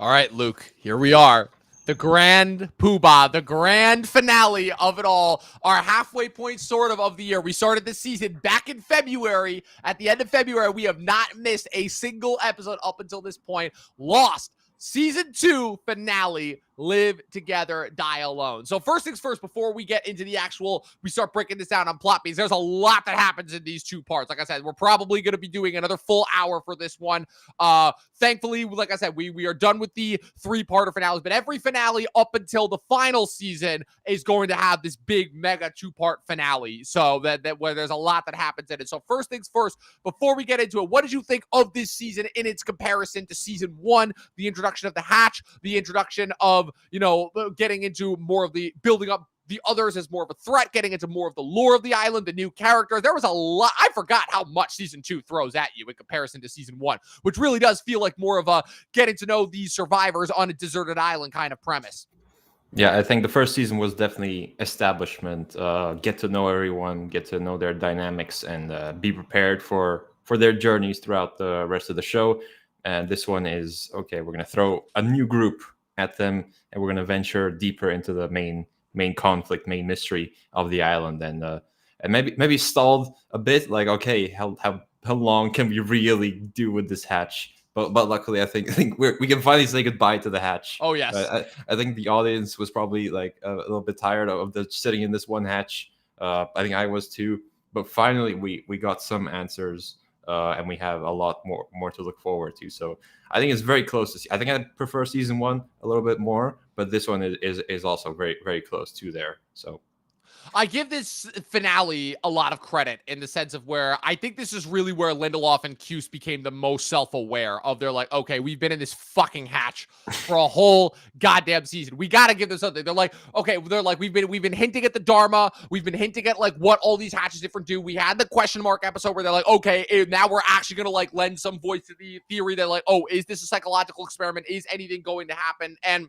All right, Luke, here we are. The grand poobah, the grand finale of it all, our halfway point sort of the year. We started this season back in February. At the end of February, we have not missed a single episode up until this point. Lost season 2 finale, Live Together, Die Alone. So first things first, before we get into we start breaking this down on plot beats, there's a lot that happens in these two parts. Like I said, we're probably going to be doing another full hour for this one. Thankfully, like I said, we are done with the 3-parter finales, but every finale up until the final season is going to have this big mega 2-part finale. So that where there's a lot that happens in it. So first things first, before we get into it, what did you think of this season in its comparison to season 1? The introduction of the hatch, the introduction of, getting into more of the building up the others as more of a threat, getting into more of the lore of the island, the new characters. There was a lot. I forgot how much season 2 throws at you in comparison to season 1, which really does feel like more of a getting to know these survivors on a deserted island kind of premise. Yeah, I think the first season was definitely establishment, get to know everyone, get to know their dynamics, and be prepared for their journeys throughout the rest of the show. And this one is, okay, we're going to throw a new group at them, and we're going to venture deeper into the main conflict, main mystery of the island, and maybe stalled a bit. Like, okay, how long can we really do with this hatch? But luckily, I think we can finally say goodbye to the hatch. Oh yes, I think the audience was probably like a little bit tired of sitting in this one hatch. I think I was too. But finally, we got some answers. And we have a lot more to look forward to. So I think it's very close to see. I think I prefer season 1 a little bit more, but this one is also very, very close to there. So I give this finale a lot of credit in the sense of where I think this is really where Lindelof and Cuse became the most self-aware of. They're like, okay, we've been in this fucking hatch for a whole goddamn season. We got to give them something. They're like, okay, we've been hinting at the Dharma. We've been hinting at like what all these hatches different do. We had the question mark episode where they're like, okay, now we're actually going to like lend some voice to the theory that like, oh, is this a psychological experiment? Is anything going to happen? And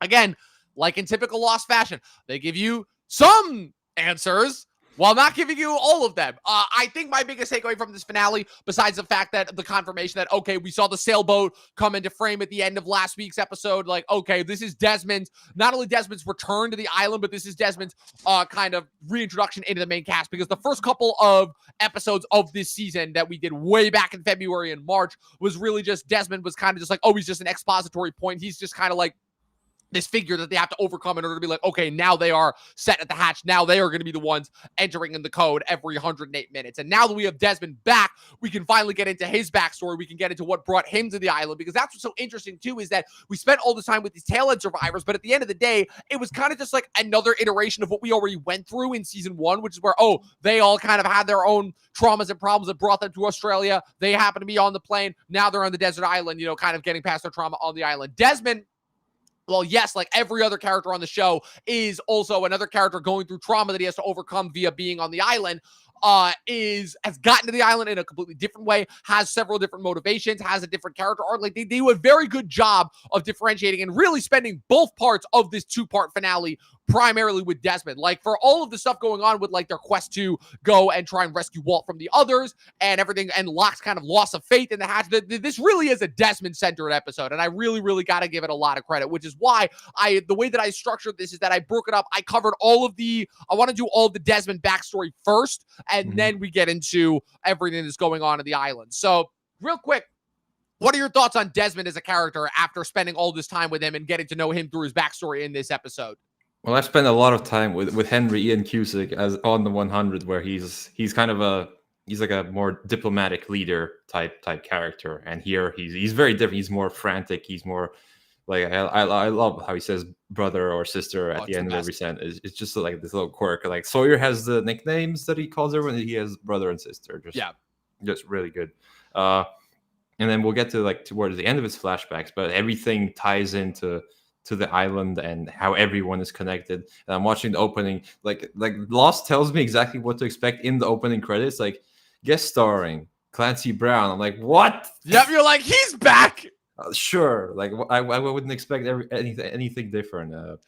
again, like in typical Lost fashion, they give you some answers while not giving you all of them. I think my biggest takeaway from this finale, besides the fact that the confirmation that, okay, we saw the sailboat come into frame at the end of last week's episode, like, okay, this is Desmond's, not only Desmond's return to the island, but this is Desmond's kind of reintroduction into the main cast, because the first couple of episodes of this season that we did way back in February and March was really just Desmond was kind of just like, oh, he's just an expository point. He's just kind of like this figure that they have to overcome in order to be like, okay, now they are set at the hatch. Now they are going to be the ones entering in the code every 108 minutes. And now that we have Desmond back, we can finally get into his backstory. We can get into what brought him to the island, because that's what's so interesting too, is that we spent all this time with these tail-end survivors, but at the end of the day, it was kind of just like another iteration of what we already went through in season 1, which is where, oh, they all kind of had their own traumas and problems that brought them to Australia. They happen to be on the plane. Now they're on the desert island, kind of getting past their trauma on the island. Desmond, well, yes, like every other character on the show, is also another character going through trauma that he has to overcome via being on the island. Has gotten to the island in a completely different way, has several different motivations, has a different character arc. Like they do a very good job of differentiating and really spending both parts of this 2-part finale primarily with Desmond. Like for all of the stuff going on with like their quest to go and try and rescue Walt from the others and everything, and Locke's kind of loss of faith in the hatch. This really is a Desmond-centered episode, and I really, really got to give it a lot of credit, which is why the way that I structured this is that I broke it up. I covered I want to do all of the Desmond backstory first, and then we get into everything that's going on in the island. So real quick, what are your thoughts on Desmond as a character after spending all this time with him and getting to know him through his backstory in this episode? Well, I've spent a lot of time with Henry Ian Cusick as on the 100, where he's kind of he's like a more diplomatic leader type character, and here he's very different. He's more frantic. He's more like I love how he says brother or sister at the end of every sentence. It's just like this little quirk. Like Sawyer has the nicknames that he calls everyone. He has brother and sister. Just really good. And then we'll get to like towards the end of his flashbacks, but everything ties into the island and how everyone is connected. And I'm watching the opening, like Lost tells me exactly what to expect in the opening credits, like guest starring Clancy Brown. I'm like, what? Yep, you're like, he's back. Sure, like I wouldn't expect anything different.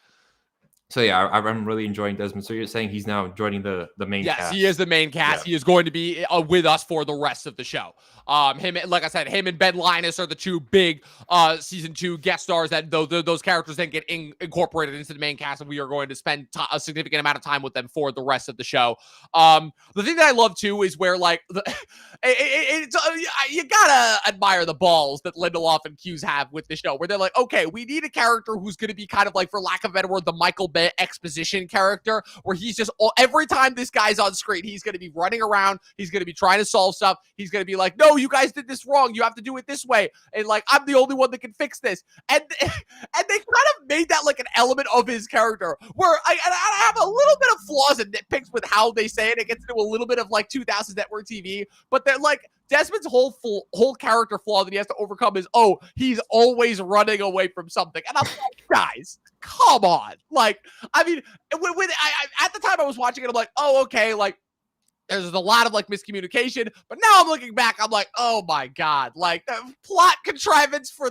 So yeah, I'm really enjoying Desmond. So you're saying he's now joining the main Yes, cast? he is the main cast. Yeah. He is going to be with us for the rest of the show. Like I said, him and Ben Linus are the two big season 2 guest stars that those characters then get incorporated into the main cast, and we are going to spend a significant amount of time with them for the rest of the show. The thing that I love too is where like you gotta admire the balls that Lindelof and Cuse have with the show, where they're like, okay, we need a character who's going to be kind of like, for lack of a better word, the Michael Bay exposition character, where he's just every time this guy's on screen, he's going to be running around, he's going to be trying to solve stuff, he's going to be like, no, you guys did this wrong, you have to do it this way, and like, I'm the only one that can fix this, and they kind of made that like an element of his character, where I have a little bit of flaws and nitpicks with how they say it. It gets into a little bit of like 2000s network TV, but they're like, Desmond's whole character flaw that he has to overcome is, oh, he's always running away from something. And I'm like, guys, come on. Like, I mean, at the time I was watching it, I'm like, oh, okay, like, there's a lot of like miscommunication, but now I'm looking back, I'm like, oh my God, like plot contrivance for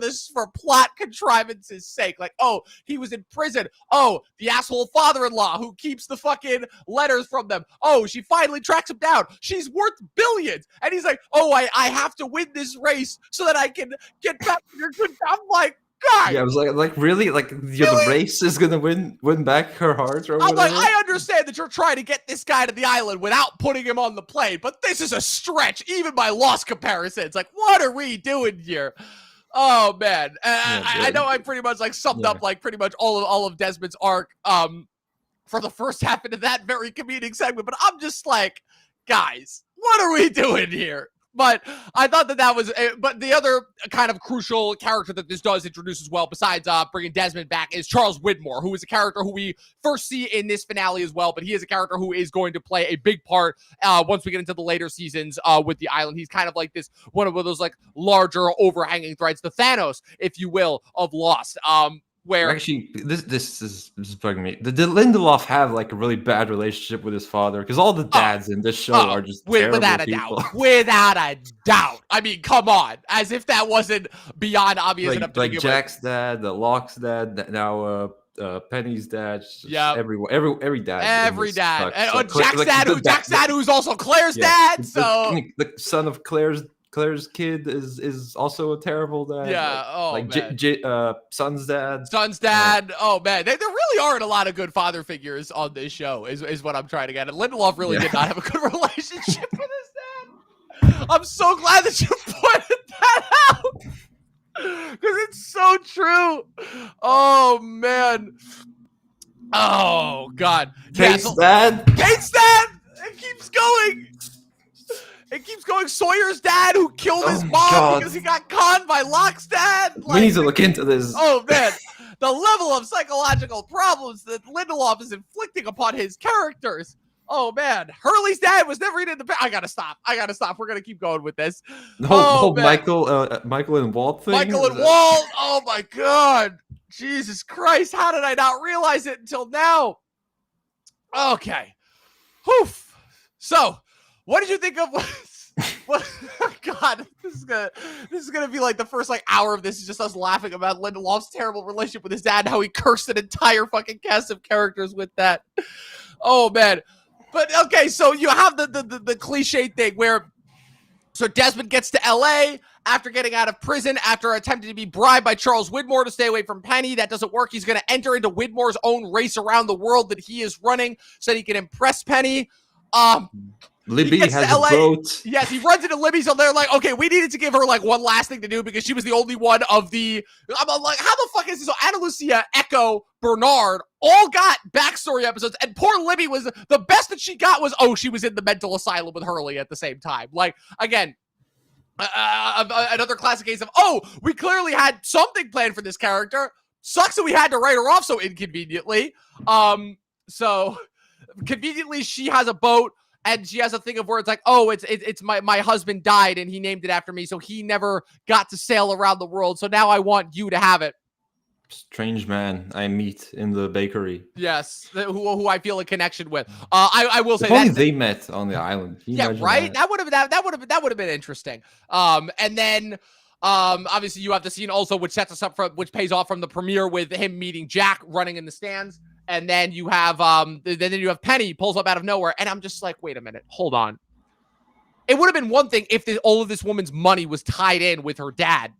plot contrivance's sake. Like, oh, he was in prison. Oh, the asshole father-in-law who keeps the fucking letters from them. Oh, she finally tracks him down. She's worth billions. And he's like, oh, I have to win this race so that I can get back to your good. I'm like, God. Yeah, I was like really? Like, the race is gonna win back her heart, or I'm whatever? like, I understand that you're trying to get this guy to the island without putting him on the plane, but this is a stretch, even by Lost comparisons. Like, what are we doing here? Oh man, I know I pretty much like summed up like pretty much all of Desmond's arc for the first half into that very comedic segment, but I'm just like, guys, what are we doing here? But I thought that was, but the other kind of crucial character that this does introduce as well, besides bringing Desmond back, is Charles Widmore, who is a character who we first see in this finale as well, but he is a character who is going to play a big part once we get into the later seasons with the island. He's kind of like one of those like larger overhanging threads, the Thanos, if you will, of Lost. Where actually this is bugging me. Did Lindelof have like a really bad relationship with his father? Because all the dads in this show are just terrible people. Without a doubt. I mean, come on, as if that wasn't beyond obvious enough. Like Jack's dad, the Locke's dad, now Penny's dad. Yeah, every dad. And Jack's dad, who's also Claire's dad. So the son of Claire's kid is also a terrible dad. Yeah. Son's dad. Oh man, there really aren't a lot of good father figures on this show. Is what I'm trying to get at. Lindelof really did not have a good relationship with his dad. I'm so glad that you pointed that out because it's so true. Oh man. Oh God. Kate's dad. It keeps going. It keeps going. Sawyer's dad, who killed his mom because he got conned by Locke's dad. We need to look into this. Oh, man. The level of psychological problems that Lindelof is inflicting upon his characters. Oh, man. Hurley's dad was never even in the... I gotta stop. We're going to keep going with this. The whole Michael and Walt thing? Michael and Walt. Oh, my God. Jesus Christ. How did I not realize it until now? Okay. Whew. So... what did you think of what? God, this is gonna be like the first like hour of this is just us laughing about Lindelof's terrible relationship with his dad and how he cursed an entire fucking cast of characters with that. Oh man, but okay, so you have the cliche thing where so Desmond gets to LA after getting out of prison after attempting to be bribed by Charles Widmore to stay away from Penny. That doesn't work. He's gonna enter into Widmore's own race around the world that he is running so that he can impress Penny. Libby has a boat. Yes, he runs into Libby, so they're like, okay, we needed to give her like one last thing to do because she was the only one of the... I'm like, how the fuck is this? So Ana Lucia, Echo, Bernard all got backstory episodes, and poor Libby was... the best that she got was, she was in the mental asylum with Hurley at the same time. Like, again... another classic case of, we clearly had something planned for this character. Sucks that we had to write her off so inconveniently. So conveniently, she has a boat, and she has a thing of where it's like, it's my husband died, and he named it after me, so he never got to sail around the world. So now I want you to have it. Strange man I meet in the bakery. Yes, who I feel a connection with. I will say that they met on the island. Yeah, right. That would have been interesting. And then obviously you have the scene also which sets us up for which pays off from the premiere with him meeting Jack running in the stands. And then you have Penny pulls up out of nowhere, and I'm just like, wait a minute, hold on. It would have been one thing if all of this woman's money was tied in with her dad.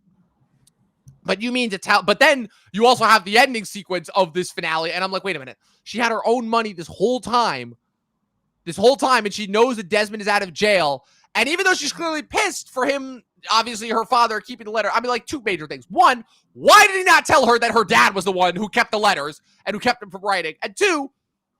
But you mean to tell? But then you also have the ending sequence of this finale, and I'm like, wait a minute. She had her own money this whole time, and she knows that Desmond is out of jail. And even though she's clearly pissed for him, obviously her father keeping the letter. I mean, like, two major things. One, why did he not tell her that her dad was the one who kept the letters and who kept them from writing? And two,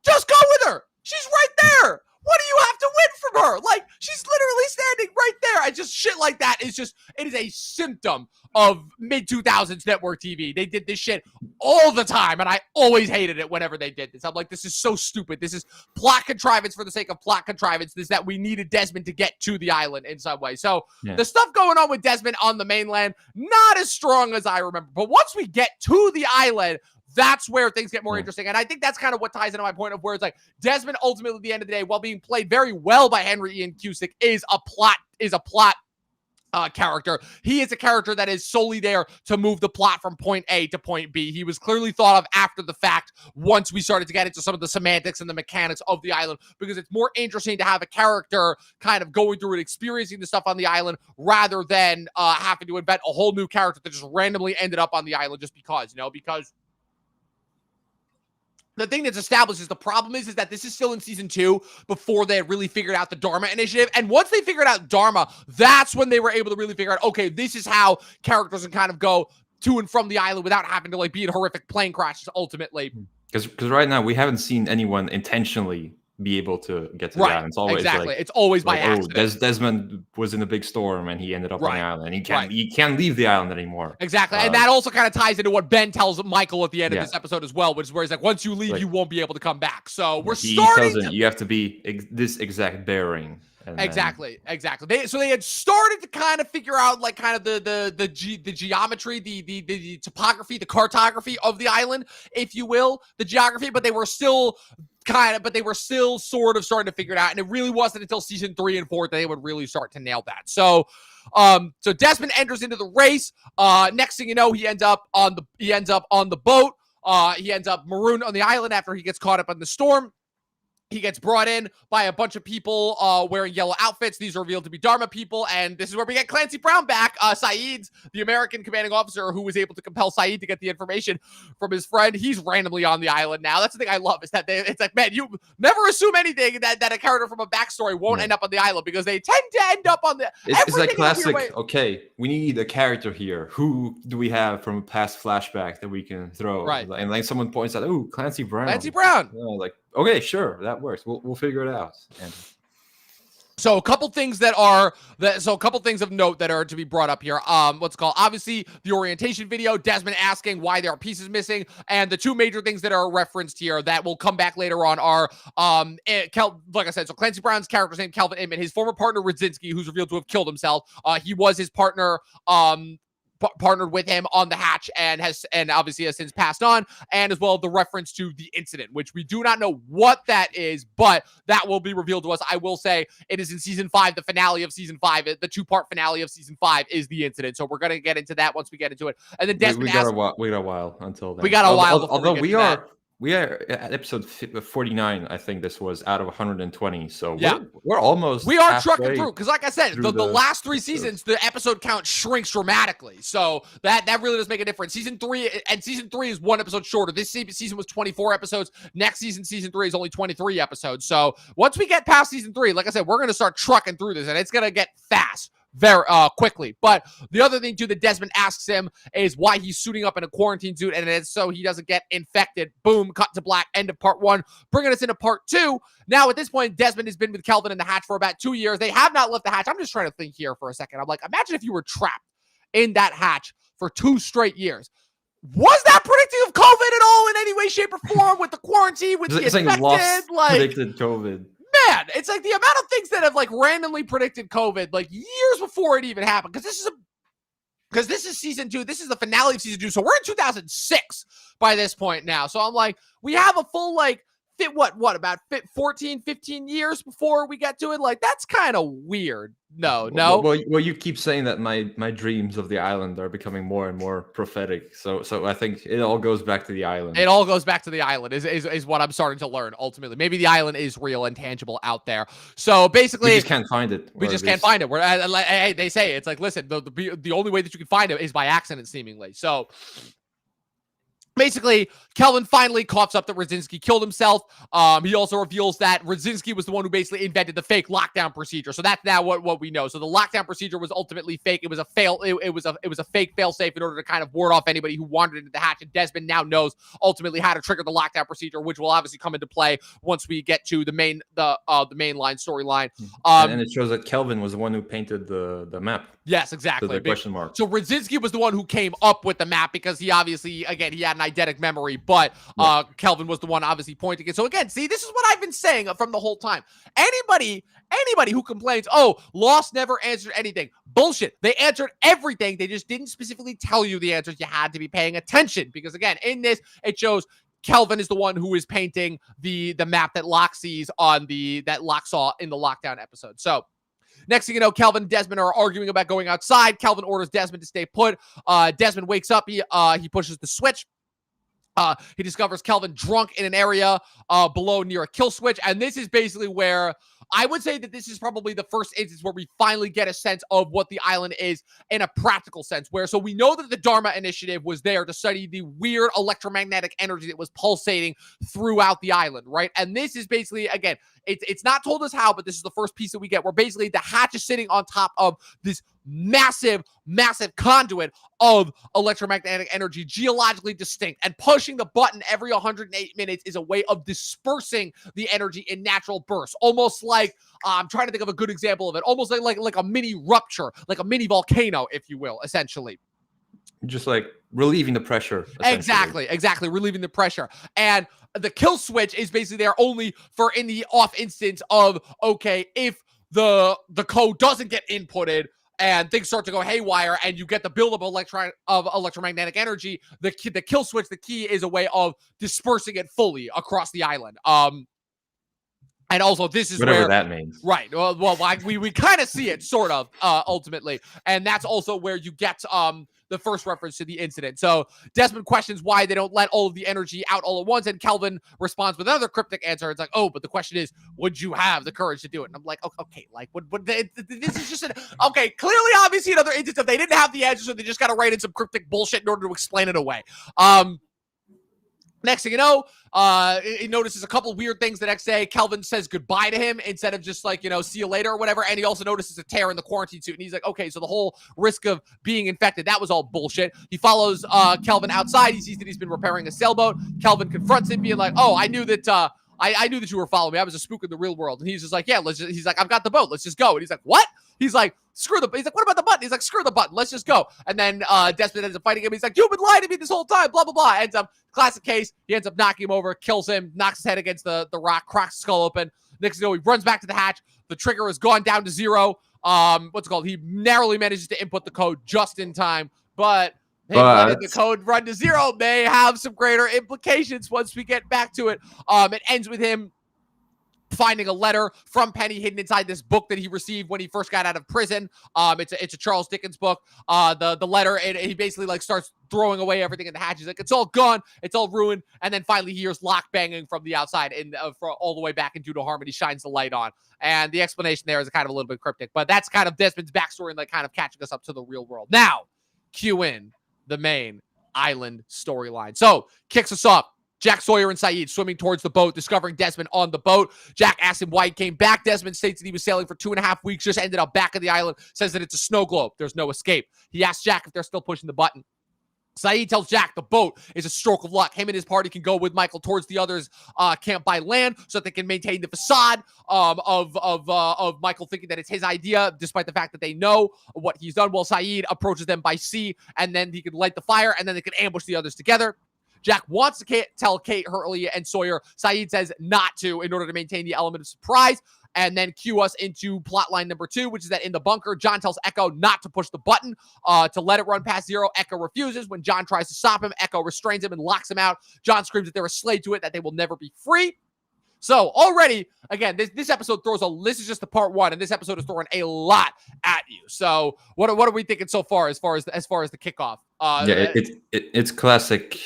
just go with her. She's right there. What do you have to win from her? Like, she's literally standing right there. And just shit like that is just, it is a symptom of mid-2000s network TV. They did this shit all the time, and I always hated it whenever they did this. I'm like, this is so stupid. This is plot contrivance for the sake of plot contrivance. This is that we needed Desmond to get to the island in some way. So the stuff going on with Desmond on the mainland, not as strong as I remember. But once we get to the island, that's where things get more interesting. And I think that's kind of what ties into my point of where it's like Desmond ultimately at the end of the day, while being played very well by Henry Ian Cusick, is a plot character. He is a character that is solely there to move the plot from point A to point B. He was clearly thought of after the fact once we started to get into some of the semantics and the mechanics of the island, because it's more interesting to have a character kind of going through and experiencing the stuff on the island rather than having to invent a whole new character that just randomly ended up on the island just because, because the thing that's established is the problem is that this is still in season 2 before they had really figured out the Dharma initiative. And once they figured out Dharma, that's when they were able to really figure out, okay, this is how characters can kind of go to and from the island without having to like be in horrific plane crashes ultimately. Because right now we haven't seen anyone intentionally be able to get to the island. It's always it's always by accident. Desmond was in a big storm and he ended up on the island. And he can't leave the island anymore. Exactly. And that also kind of ties into what Ben tells Michael at the end of this episode as well, which is where he's like, once you leave, you won't be able to come back. So he tells him, you have to be this exact bearing. Exactly. So they had started to kind of figure out like kind of the geometry, the topography, the cartography of the island, if you will, the geography, but they were still sort of starting to figure it out. And it really wasn't until season 3 and 4 that they would really start to nail that. So Desmond enters into the race. Next thing you know, he ends up on the boat. He ends up marooned on the island after he gets caught up in the storm. He gets brought in by a bunch of people wearing yellow outfits. These are revealed to be Dharma people, and this is where we get Clancy Brown back. Saeed's the American commanding officer who was able to compel Saeed to get the information from his friend. He's randomly on the island now. That's the thing I love is that it's like, man, you never assume anything that a character from a backstory won't end up on the island because they tend to end up on the. It's like classic. Okay, we need a character here. Who do we have from a past flashback that we can throw? Right, and like someone points out, "Oh, Clancy Brown." Like, okay, sure, that works. We'll figure it out. And so a couple things of note that are to be brought up here. Obviously the orientation video, Desmond asking why there are pieces missing, and the two major things that are referenced here that will come back later on are like I said, so Clancy Brown's character's name Calvin Inman, his former partner Radzinski, who's revealed to have killed himself. He was his partner partnered with him on the hatch and obviously has since passed on, and as well the reference to the incident, which we do not know what that is, but that will be revealed to us. I will say it is in season 5, the finale of season 5, the 2-part finale of season 5 is the incident. So we're going to get into that once we get into it. And then Desmond we got a while until then. We got a while. Although we are at episode 49, I think this was, out of 120. So we're almost. We are trucking through because, like I said, the last 3 seasons, the episode count shrinks dramatically. So that really does make a difference. Season 3 is 1 episode shorter. This season was 24 episodes. Next season 3 is only 23 episodes. So once we get past season 3, like I said, we're going to start trucking through this, and it's going to get fast very quickly. But the other thing too that Desmond asks him is why he's suiting up in a quarantine suit, and it's so he doesn't get infected. Boom, cut to black, end of part 1, bringing us into part 2. Now at this point, Desmond has been with Kelvin in the hatch for about 2 years. They have not left the hatch. I'm just trying to think here for a second. I'm like, imagine if you were trapped in that hatch for 2 straight years. Was that predicting of COVID at all in any way, shape, or form with the quarantine, with the infected? Like predicted COVID. Man, it's like the amount of things that have like randomly predicted COVID like years before it even happened. Because this is season 2. This is the finale of season 2. So we're in 2006 by this point now. So I'm like, we have a full like about 14, 15 years before we get to it? Like, that's kind of weird. No. Well, you keep saying that my dreams of the island are becoming more and more prophetic. So I think it all goes back to the island. It all goes back to the island is what I'm starting to learn ultimately. Maybe the island is real and tangible out there. So basically, we just can't find it. We just can't find it. Hey, they say it's like, listen, the only way that you can find it is by accident, seemingly. So basically, Kelvin finally coughs up that Radzinski killed himself. He also reveals that Radzinski was the one who basically invented the fake lockdown procedure. So that's now what we know. So the lockdown procedure was ultimately fake. It was a it was a fake failsafe in order to kind of ward off anybody who wandered into the hatch. And Desmond now knows ultimately how to trigger the lockdown procedure, which will obviously come into play once we get to the main line storyline. And it shows that Kelvin was the one who painted the map. Yes, exactly. The question mark. So Radzinski was the one who came up with the map because he obviously, again, he had an eidetic memory, but Kelvin was the one obviously pointing it. So again, see, this is what I've been saying from the whole time. Anybody who complains, oh, Lost never answered anything. Bullshit. They answered everything. They just didn't specifically tell you the answers. You had to be paying attention because, again, in this, it shows Kelvin is the one who is painting the map that Locke sees that Locke saw in the lockdown episode. So next thing you know, Kelvin and Desmond are arguing about going outside. Kelvin orders Desmond to stay put. Desmond wakes up. He pushes the switch. He discovers Kelvin drunk in an area below near a kill switch. And this is basically where I would say that this is probably the first instance where we finally get a sense of what the island is in a practical sense. So we know that the Dharma initiative was there to study the weird electromagnetic energy that was pulsating throughout the island, right? And this is basically, again, it's not told us how, but this is the first piece that we get where basically the hatch is sitting on top of this massive conduit of electromagnetic energy, geologically distinct, and pushing the button every 108 minutes is a way of dispersing the energy in natural bursts, almost like I'm trying to think of a good example of it, almost like a mini rupture, like a mini volcano, if you will, essentially. Just like relieving the pressure. Exactly, relieving the pressure. And the kill switch is basically there only for in the off instance of, okay, if the code doesn't get inputted and things start to go haywire and you get the buildup of electromagnetic energy, the kill switch, the key is a way of dispersing it fully across the island. And also, this is whatever that means. Right. Well, we kind of see it, sort of, ultimately. And that's also where you get the first reference to the incident. So Desmond questions why they don't let all of the energy out all at once, and Kelvin responds with another cryptic answer. It's like, oh, but the question is, would you have the courage to do it? And I'm like, okay, like, this is just okay, clearly, obviously, another instance of they didn't have the answer, so they just got to write in some cryptic bullshit in order to explain it away. Next thing you know, he notices a couple weird things the next day. Kelvin says goodbye to him instead of just like, see you later or whatever. And he also notices a tear in the quarantine suit. And he's like, okay, so the whole risk of being infected, that was all bullshit. He follows Kelvin outside. He sees that he's been repairing a sailboat. Kelvin confronts him being like, oh, I knew that I knew that you were following me. I was a spook in the real world. And he's just like, yeah, he's like, I've got the boat. Let's just go. And he's like, what? He's like, he's like, what about the button? He's like, screw the button. Let's just go. And then Desmond ends up fighting him. He's like, you've been lying to me this whole time, blah, blah, blah. Ends up, classic case. He ends up knocking him over, kills him, knocks his head against the rock, cracks his skull open. Next thing you know, he runs back to the hatch. The trigger has gone down to 0. What's it called? He narrowly manages to input the code just in time. But letting the code run to 0 may have some greater implications once we get back to it. It ends with him finding a letter from Penny hidden inside this book that he received when he first got out of prison. It's a Charles Dickens book. The letter, he basically like starts throwing away everything in the hatch. He's like, it's all gone. It's all ruined. And then finally he hears Locke banging from the outside and all the way back into the Harmony shines the light on. And the explanation there is kind of a little bit cryptic, but that's kind of Desmond's backstory and like kind of catching us up to the real world. Now, cue in the main island storyline. So kicks us off. Jack, Sawyer, and Sayid swimming towards the boat, discovering Desmond on the boat. Jack asks him why he came back. Desmond states that he was sailing for 2.5 weeks, just ended up back of the island, says that it's a snow globe. There's no escape. He asks Jack if they're still pushing the button. Sayid tells Jack the boat is a stroke of luck. Him and his party can go with Michael towards the others' camp by land so that they can maintain the facade of Michael thinking that it's his idea, despite the fact that they know what he's done. While Sayid approaches them by sea, and then he can light the fire, and then they can ambush the others together. Jack wants to tell Kate, Hurley, and Sawyer. Sayid says not to in order to maintain the element of surprise. And then cue us into plotline number 2, which is that in the bunker, John tells Echo not to push the button, to let it run past 0. Echo refuses. When John tries to stop him, Echo restrains him and locks him out. John screams that they're a slave to it, that they will never be free. So already, again, this episode throws this is just the part one, and this episode is throwing a lot at you. So what are we thinking so far as far as the kickoff? It's classic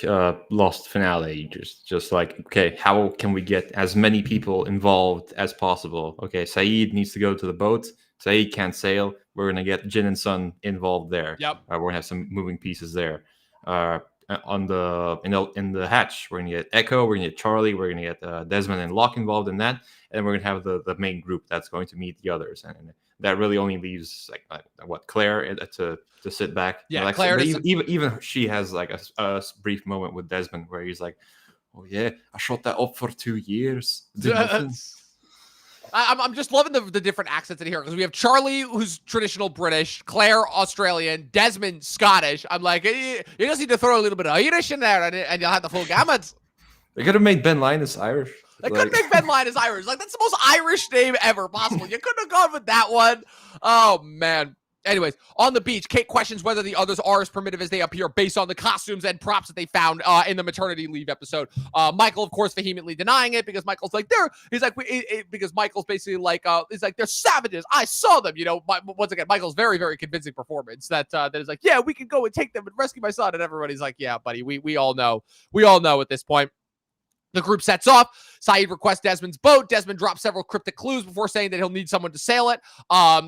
Lost finale. Just like, okay, how can we get as many people involved as possible? Okay, Saeed needs to go to the boat. Saeed can't sail. We're gonna get Jin and Sun involved there. Yep. We're gonna have some moving pieces there. In the hatch, we're gonna get Echo. We're gonna get Charlie. We're gonna get Desmond and Locke involved in that, and we're gonna have the main group that's going to meet the others, and that really only leaves like Claire to sit back. Yeah, like, Claire. Even she has like a brief moment with Desmond where he's like, "Oh yeah, I shot that up for 2 years." I'm just loving the different accents in here because we have Charlie, who's traditional British, Claire, Australian, Desmond, Scottish. I'm like, you just need to throw a little bit of Irish in there, and you'll have the full gamut. They could have made Ben Linus Irish. They could make Ben Linus Irish. Like, that's the most Irish name ever possible. You couldn't have gone with that one. Oh man. Anyways, on the beach, Kate questions whether the others are as primitive as they appear based on the costumes and props that they found in the maternity leave episode. Michael, of course, vehemently denying it because Michael's like, because Michael's basically like, he's like, they're savages. I saw them. You know, once again, Michael's very, very convincing performance that is like, yeah, we can go and take them and rescue my son. And everybody's like, yeah, buddy, we all know. We all know at this point. The group sets off. Saeed requests Desmond's boat. Desmond drops several cryptic clues before saying that he'll need someone to sail it.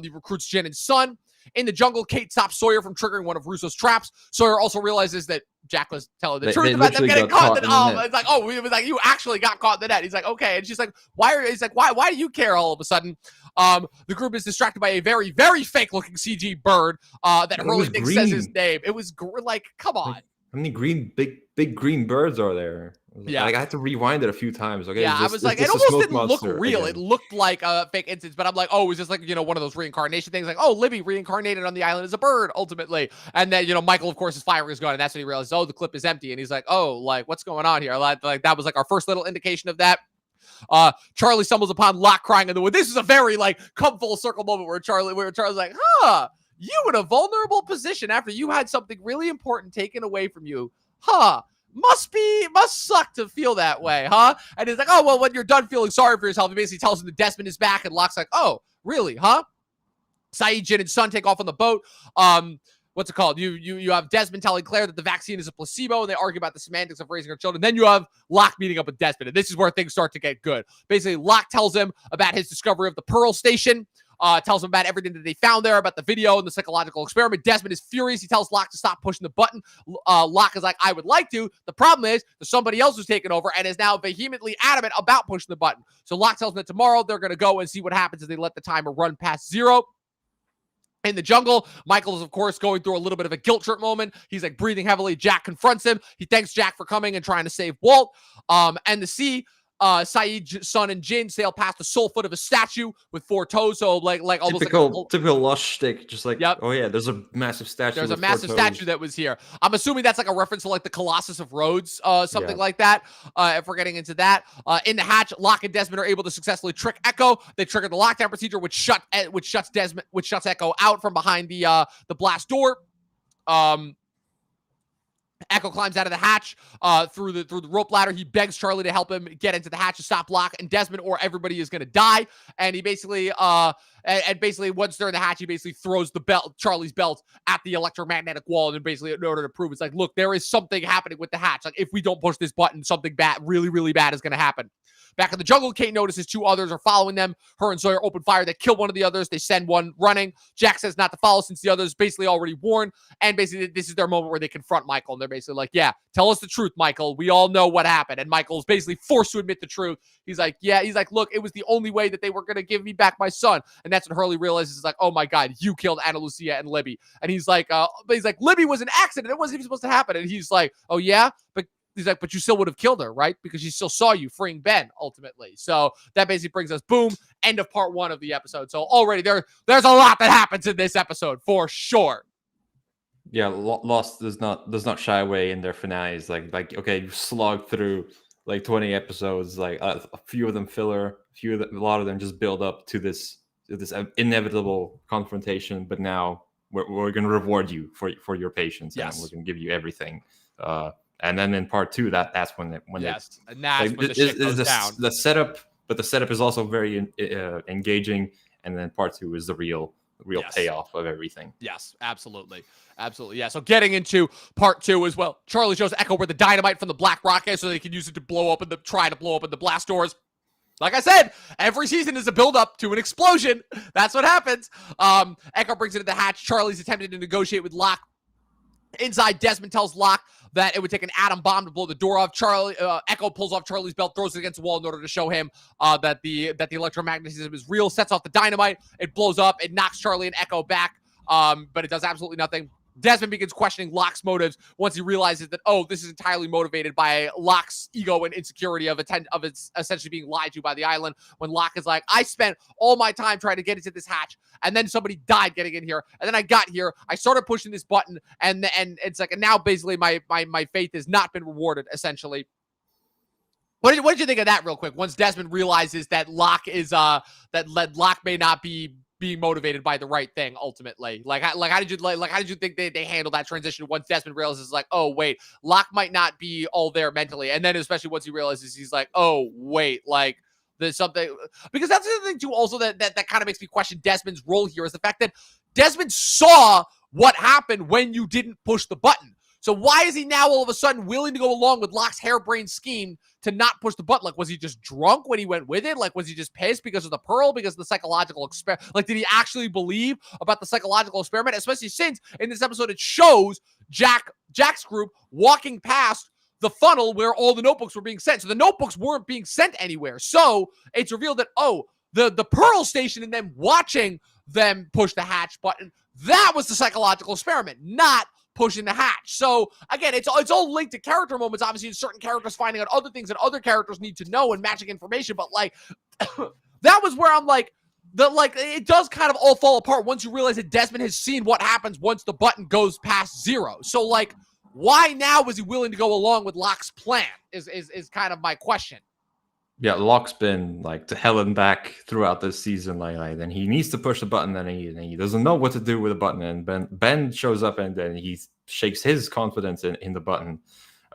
He recruits Jin and Sun. In the jungle, Kate stops Sawyer from triggering one of Russo's traps. Sawyer also realizes that Jack was telling the truth about them getting caught in the net. It's like, oh, it was like, you actually got caught in the net. He's like, okay. And she's like, why do you care all of a sudden? The group is distracted by a very, very fake looking CG bird that Hurley thinks says his name. It was like, come on. How many big green birds are there? Yeah, like I had to rewind it a few times. Okay, yeah, I was like, it almost didn't look real. Again. It looked like a fake instance, but I'm like, oh, it was just like, you know, one of those reincarnation things. Like, oh, Libby reincarnated on the island as a bird ultimately, and then, you know, Michael, of course, is firing his gun, and that's when he realizes, oh, the clip is empty, and he's like, oh, like, what's going on here? Like that was like our first little indication of that. Charlie stumbles upon Locke crying in the wood. This is a very like come full circle moment where Charlie's like, huh, you in a vulnerable position after you had something really important taken away from you, huh? Must suck to feel that way, huh? And he's like, oh, well, when you're done feeling sorry for yourself, he basically tells him that Desmond is back, and Locke's like, oh, really, huh? Saeed, Jin, and Sun take off on the boat. What's it called? You have Desmond telling Claire that the vaccine is a placebo, and they argue about the semantics of raising her children. Then you have Locke meeting up with Desmond, and this is where things start to get good. Basically, Locke tells him about his discovery of the Pearl Station. Tells him about everything that they found there, about the video and the psychological experiment. Desmond is furious. He tells Locke to stop pushing the button. Locke is like, I would like to. The problem is there's somebody else who's taken over and is now vehemently adamant about pushing the button. So Locke tells them that tomorrow they're going to go and see what happens as they let the timer run past 0. In the jungle, Michael is, of course, going through a little bit of a guilt trip moment. He's like breathing heavily. Jack confronts him. He thanks Jack for coming and trying to save Walt. And the sea, Saeed, Sun, and Jin sail past the sole foot of a statue with 4 toes. So like almost typical Lush shtick. Just like, yep. Oh yeah, there's a massive statue. There's a massive statue that was here. I'm assuming that's like a reference to like the Colossus of Rhodes, something like that. If we're getting into that, in the hatch, Locke and Desmond are able to successfully trick Echo. They trigger the lockdown procedure, which shuts Echo out from behind the blast door. Echo climbs out of the hatch through the rope ladder. He begs Charlie to help him get into the hatch to stop Locke and Desmond, or everybody is going to die. And he basically, once they're in the hatch, he basically throws Charlie's belt at the electromagnetic wall, and basically in order to prove it's like, look, there is something happening with the hatch. Like, if we don't push this button, something bad, really, really bad is going to happen. Back in the jungle, Kate notices 2 others are following them. Her and Sawyer open fire. They kill one of the others. They send one running. Jack says not to follow since the others basically already warned. And basically, this is their moment where they confront Michael. And they're basically like, yeah, tell us the truth, Michael. We all know what happened. And Michael's basically forced to admit the truth. He's like, yeah. He's like, look, it was the only way that they were going to give me back my son. And that's when Hurley realizes, like, oh my God, you killed Ana Lucia and Libby. And he's like, Libby was an accident. It wasn't even supposed to happen. And he's like, oh yeah? He's like, but you still would have killed her, right? Because she still saw you freeing Ben, ultimately. So that basically brings us, boom, end of part 1 of the episode. So already there's a lot that happens in this episode, for sure. Yeah, Lost does not shy away in their finales. Like okay, you slogged through like 20 episodes, like a few of them filler, a lot of them just build up to this inevitable confrontation. But now we're going to reward you for your patience, yes, and we're going to give you everything. And then in part 2, that's when yes, and that's when the shit goes down. The setup but the setup is also very engaging. And then part 2 is the real payoff of everything. Yes, absolutely. Absolutely. Yeah. So getting into part 2 as well. Charlie shows Echo where the dynamite from the black rock is so they can use it to try to blow open the blast doors. Like I said, every season is a build-up to an explosion. That's what happens. Echo brings it to the hatch. Charlie's attempting to negotiate with Locke. Inside, Desmond tells Locke that it would take an atom bomb to blow the door off. Echo pulls off Charlie's belt, throws it against the wall in order to show him that the electromagnetism is real. Sets off the dynamite. It blows up. It knocks Charlie and Echo back, but it does absolutely nothing. Desmond begins questioning Locke's motives once he realizes that, this is entirely motivated by Locke's ego and insecurity of its essentially being lied to by the island. When Locke is like, I spent all my time trying to get into this hatch, and then somebody died getting in here, and then I got here, I started pushing this button, and it's like, and now basically my faith has not been rewarded, essentially. What did you think of that real quick? Once Desmond realizes that Locke is that Locke may not be being motivated by the right thing ultimately. How did you think they handled that transition once Desmond realizes like, oh wait, Locke might not be all there mentally, and then especially once he realizes he's like, oh wait, like there's something, because that's the other thing too. Also, that kind of makes me question Desmond's role here is the fact that Desmond saw what happened when you didn't push the button. So why is he now all of a sudden willing to go along with Locke's harebrained scheme to not push the button? Like, was he just drunk when he went with it? Like, was he just pissed because of the pearl, because of the psychological experiment? Like, did he actually believe about the psychological experiment? Especially since in this episode it shows Jack's group walking past the funnel where all the notebooks were being sent. So the notebooks weren't being sent anywhere. So it's revealed that, the pearl station and them watching them push the hatch button, that was the psychological experiment, not pushing the hatch. So again, it's all linked to character moments, obviously, and certain characters finding out other things that other characters need to know and matching information. But like, that was where I'm like, it does kind of all fall apart once you realize that Desmond has seen what happens once the button goes past 0. So like, why now was he willing to go along with Locke's plan is kind of my question. Yeah, Locke's been like to hell and back throughout this season. Like then he needs to push the button, and he doesn't know what to do with the button. And Ben shows up, and then he shakes his confidence in the button.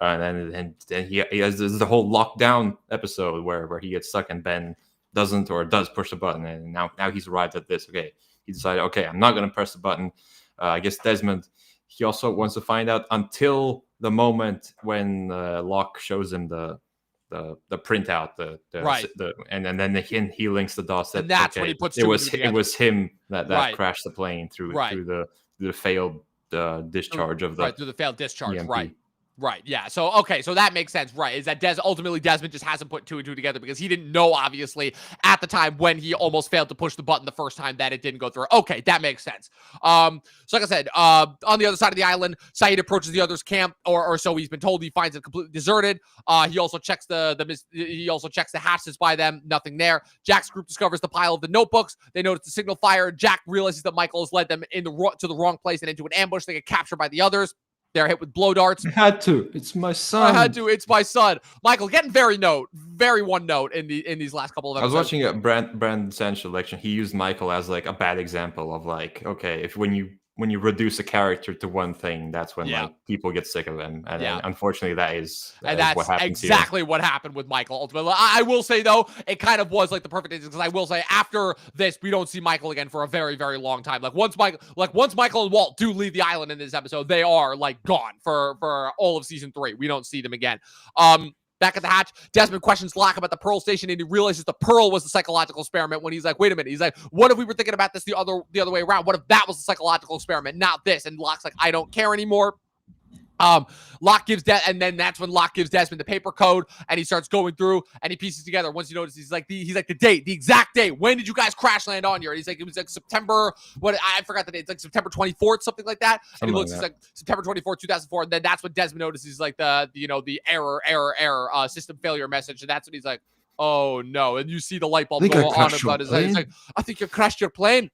And then he has the whole lockdown episode where he gets stuck, and Ben doesn't or does push the button. And now he's arrived at this. Okay, he decided, okay, I'm not going to press the button. I guess Desmond, he also wants to find out until the when Locke shows him the printout, right, and then he links the dots. And that's when he puts it was him that crashed the plane through the failed discharge of the through the failed discharge, EMP. Right, yeah. So, okay, so that makes sense, right? Is that ultimately Desmond just hasn't put 2 and 2 together because he didn't know, obviously, at the time when he almost failed to push the button the first time that it didn't go through. Okay, that makes sense. So like I said, on the other side of the island, Sayid approaches the other's camp, or so he's been told. He finds it completely deserted. He also checks the hatches by them. Nothing there. Jack's group discovers the pile of the notebooks. They notice the signal fire. Jack realizes that Michael has led them to the wrong place and into an ambush. They get captured by the others. They're hit with blow darts. I had to. It's my son. It's my son. Michael getting very one note in these last couple of episodes. I was watching a Brand Sanch election. He used Michael as like a bad example of like, okay, if when you reduce a character to one thing, that's when like people get sick of them. And unfortunately that's what happens exactly what happened with Michael ultimately. I will say though, it kind of was like the perfect instance, because I will say after this, we don't see Michael again for a very, very long time. Like once Michael and Walt do leave the island in this episode, they are like gone for all of season 3. We don't see them again. Back at the hatch, Desmond questions Locke about the Pearl station, and he realizes the Pearl was the psychological experiment when he's like, wait a minute. He's like, what if we were thinking about this the other way around? What if that was the psychological experiment, not this? And Locke's like, I don't care anymore. Locke gives and then that's when Locke gives Desmond the paper code, and he starts going through and he pieces together. Once you notice, he's like the date, the exact date. When did you guys crash land on here? And he's like, it was like September. I forgot the date. It's like September 24th, something like that. And he looks, it's like September 24th, 2004. And then that's when Desmond notices like the error, system failure message. And that's when he's like, oh no. And you see the light bulb go on about his head. He's like, I think you crashed your plane.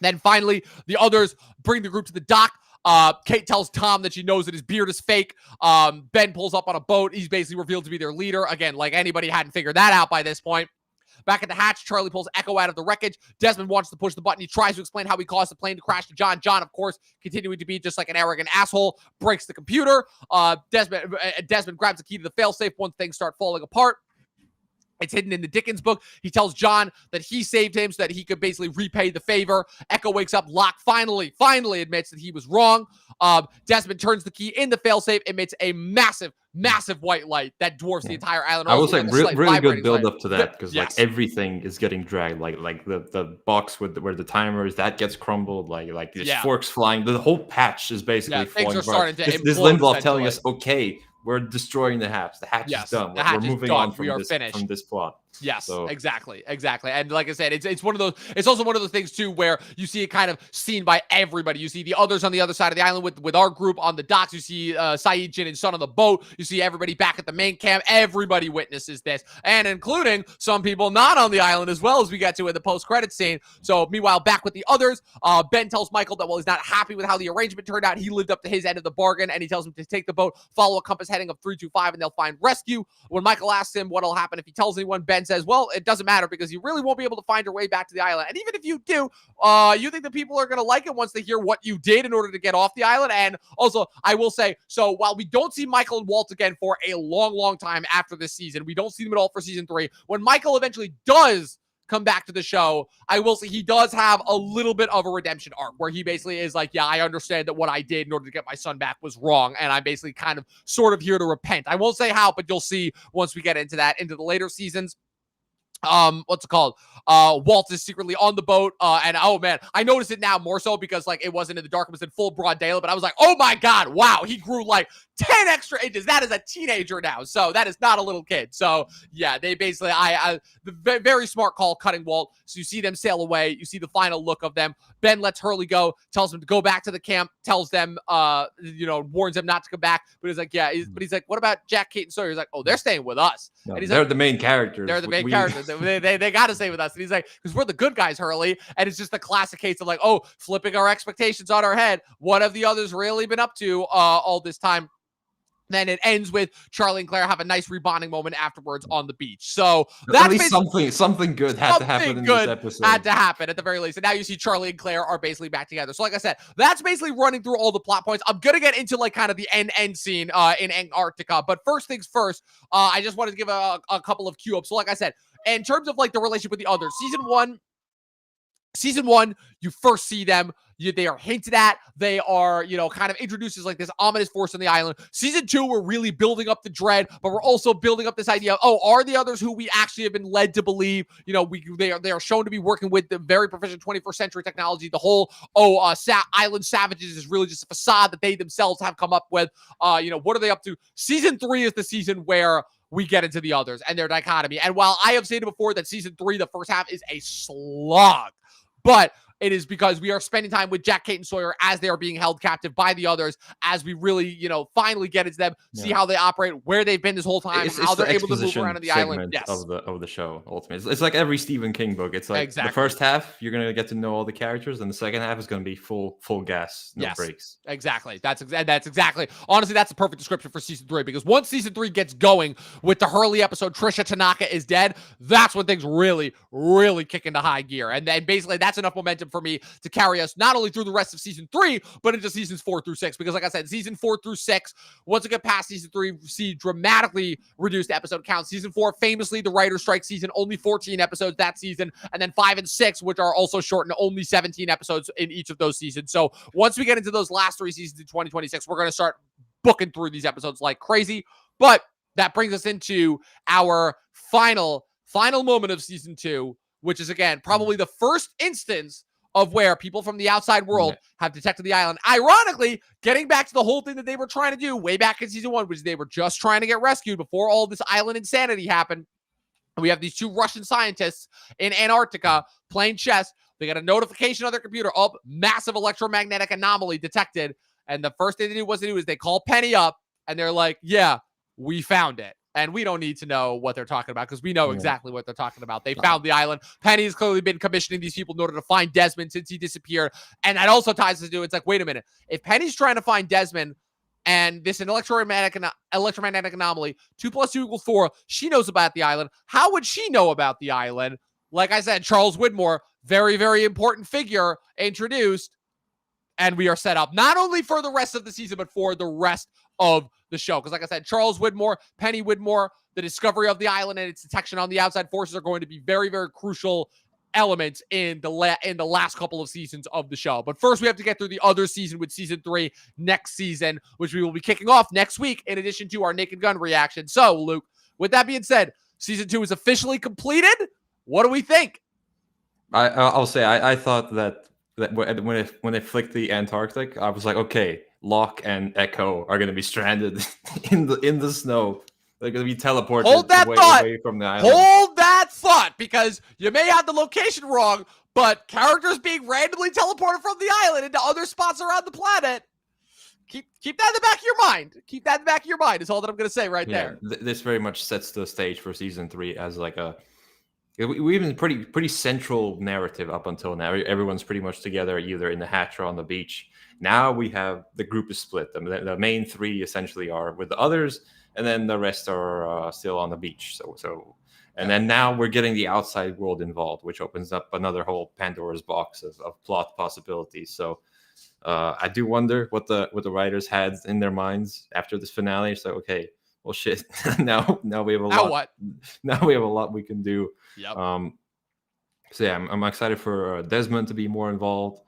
Then finally, the others bring the group to the dock. Kate tells Tom that she knows that his beard is fake. Ben pulls up on a boat. He's basically revealed to be their leader. Again, like anybody hadn't figured that out by this point. Back at the hatch, Charlie pulls Echo out of the wreckage. Desmond wants to push the button. He tries to explain how he caused the plane to crash to John. John, of course, continuing to be just like an arrogant asshole, breaks the computer. Desmond grabs the key to the failsafe once things start falling apart. It's hidden in the Dickens book. He tells John that he saved him so that he could basically repay the favor. Echo wakes up. Locke finally admits that he was wrong. Desmond turns the key in the failsafe, emits a massive white light that dwarfs the entire island. I will say really good build up to that, because yes. like everything is getting dragged. Like the box with where the timer is, that gets crumbled. Like there's forks flying. The whole patch is basically falling. Things are starting to this Lindelof telling us, okay, we're destroying the hatch. The hatch is done. The hatch we're moving done. on from this plot. Yes, so. exactly. And like I said, it's one of those. It's also one of those things too where you see it kind of seen by everybody. You see the others on the other side of the island with our group on the docks. You see Saeed, Jin, and Sun on the boat. You see everybody back at the main camp. Everybody witnesses this, and including some people not on the island as well, as we get to in the post-credit scene. So meanwhile, back with the others, Ben tells Michael that while he's not happy with how the arrangement turned out, he lived up to his end of the bargain, and he tells him to take the boat, follow a compass heading of 325, and they'll find rescue. When Michael asks him what'll happen if he tells anyone, Ben says, well, it doesn't matter because you really won't be able to find your way back to the island. And even if you do, you think the people are going to like it once they hear what you did in order to get off the island. And also, I will say, so while we don't see Michael and Walt again for a long time after this season, we don't see them at all for season 3. When Michael eventually does come back to the show, I will say he does have a little bit of a redemption arc where he basically is like, yeah, I understand that what I did in order to get my son back was wrong, and I'm basically kind of sort of here to repent. I won't say how, but you'll see once we get into the later seasons. What's it called? Walt is secretly on the boat, and oh man, I noticed it now more so because like it wasn't in the dark, it was in full broad daylight, but I was like, oh my god, wow, he grew like 10 extra inches. That is a teenager now, so that is not a little kid. So yeah, they basically, the very smart call cutting Walt. So you see them sail away, you see the final look of them. Ben lets Hurley go, tells him to go back to the camp, tells them, warns them not to come back, but he's like, yeah, but he's like, what about Jack, Kate, and Sawyer? He's like, oh, they're staying with us. No, and he's they're like, the main characters. They're the main characters. They got to stay with us. And he's like, because we're the good guys, Hurley. And it's just the classic case of like, oh, flipping our expectations on our head. What have the others really been up to all this time? Then it ends with Charlie and Claire have a nice rebonding moment afterwards on the beach. So that's at least something good had to happen in this episode. Had to happen at the very least. And now you see Charlie and Claire are basically back together. So like I said, that's basically running through all the plot points. I'm going to get into like kind of the end scene in Antarctica. But first things first, I just wanted to give a couple of cue ups. So like I said, in terms of like the relationship with the others, Season one, you first see them. They are hinted at. They are, kind of introduced as like this ominous force on the island. Season 2, we're really building up the dread, but we're also building up this idea of, are the others who we actually have been led to believe, they are shown to be working with the very proficient 21st century technology. The whole, island savages is really just a facade that they themselves have come up with. What are they up to? Season 3 is the season where we get into the others and their dichotomy. And while I have stated before that season 3, the first half, is a slog, but it is because we are spending time with Jack, Kate, and Sawyer as they are being held captive by the others, as we really, finally get into them, see how they operate, where they've been this whole time, how they're able to move around on the island. Yes. Of the show, ultimately. It's like every Stephen King book. It's like the first half, you're going to get to know all the characters, and the second half is going to be full gas, no breaks. Exactly. That's exactly. Honestly, that's the perfect description for season 3, because once season 3 gets going with the Hurley episode, Trisha Tanaka is dead, that's when things really, really kick into high gear. And then basically that's enough momentum for me to carry us not only through the rest of season 3, but into seasons 4 through 6. Because like I said, season 4 through 6, once we get past season 3, we see dramatically reduced episode count. Season 4, famously the writer's strike season, only 14 episodes that season. And then 5 and 6, which are also shortened, only 17 episodes in each of those seasons. So once we get into those last 3 seasons in 2026, we're going to start booking through these episodes like crazy. But that brings us into our final moment of season 2, which is, again, probably the first instance of where people from the outside world have detected the island. Ironically, getting back to the whole thing that they were trying to do way back in season 1, which they were just trying to get rescued before all this island insanity happened. We have these 2 Russian scientists in Antarctica playing chess. They got a notification on their computer, massive electromagnetic anomaly detected. And the first thing they do is they call Penny up, and they're like, yeah, we found it. And we don't need to know what they're talking about because we know exactly what they're talking about. They found the island. Penny has clearly been commissioning these people in order to find Desmond since he disappeared. And that also ties us to it's like, wait a minute. If Penny's trying to find Desmond and this an electromagnetic anomaly, 2 + 2 = 4, she knows about the island. How would she know about the island? Like I said, Charles Widmore, very, very important figure introduced. And we are set up not only for the rest of the season, but for the rest of the show. Because like I said, Charles Widmore, Penny Widmore, the discovery of the island and its detection on the outside forces are going to be very, very crucial elements in the last couple of seasons of the show. But first, we have to get through the other season with season 3 next season, which we will be kicking off next week in addition to our Naked Gun reaction. So, Luke, with that being said, season 2 is officially completed. What do we think? I'll say I thought that when they flicked the Antarctic, I was like, okay, Locke and Echo are going to be stranded in the snow. They're going to be teleported away from the island. Hold that thought, because you may have the location wrong, but characters being randomly teleported from the island into other spots around the planet. Keep that in the back of your mind. Keep that in the back of your mind is all that I'm going to say right there. This very much sets the stage for season 3 as like we've been pretty central narrative up until now. Everyone's pretty much together either in the hatch or on the beach. Now we have the group is split. The main 3 essentially are with the others, and then the rest are still on the beach. And then now we're getting the outside world involved, which opens up another whole Pandora's box of plot possibilities. So I do wonder what the writers had in their minds after this finale. So okay, well shit. now we have a lot. What? Now we have a lot we can do. Yep. So yeah, I'm excited for Desmond to be more involved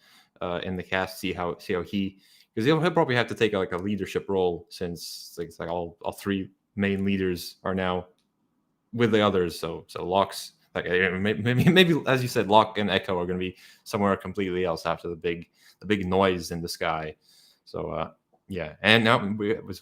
in the cast. See how he, because he'll probably have to take like a leadership role since it's like all 3 main leaders are now with the others. So Locke's like maybe as you said, Locke and Echo are going to be somewhere completely else after the big noise in the sky. So yeah, and now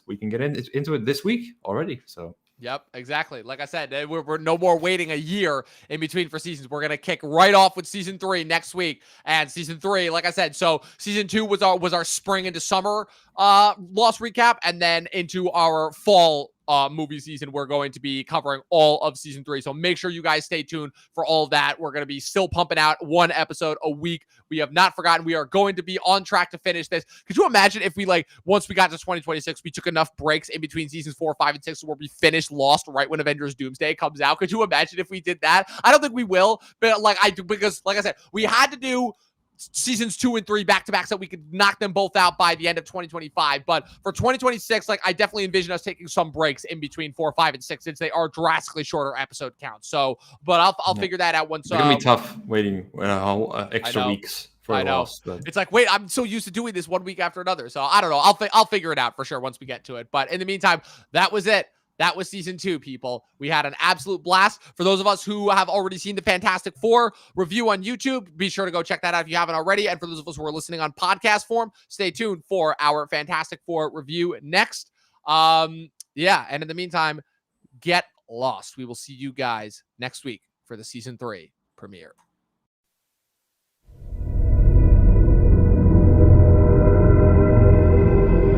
we can get into it this week already. So. Yep, exactly. Like I said, we're no more waiting a year in between for seasons. We're gonna kick right off with season 3 next week, and season 3, like I said, so season 2 was our spring into summer Lost recap, and then into our fall movie season, we're going to be covering all of season 3. So make sure you guys stay tuned for all of that. We're going to be still pumping out 1 episode a week. We have not forgotten. We are going to be on track to finish this. Could you imagine if we once we got to 2026, we took enough breaks in between seasons 4, 5, and 6 where we finished Lost right when Avengers Doomsday comes out? Could you imagine if we did that? I don't think we will, but I do, because like I said, we had to do seasons 2 and 3 back to back so we could knock them both out by the end of 2025. But for 2026, I definitely envision us taking some breaks in between 4, 5, and 6 since they are drastically shorter episode counts. So, but I'll figure that out once. It's gonna be tough waiting extra weeks for Lost. But... It's like, wait, I'm so used to doing this 1 week after another. So I don't know. I'll figure it out for sure once we get to it. But in the meantime, that was it. That was season 2, people. We had an absolute blast. For those of us who have already seen the Fantastic Four review on YouTube, be sure to go check that out if you haven't already. And for those of us who are listening on podcast form, stay tuned for our Fantastic Four review next. Yeah, and in the meantime, get lost. We will see you guys next week for the season 3 premiere.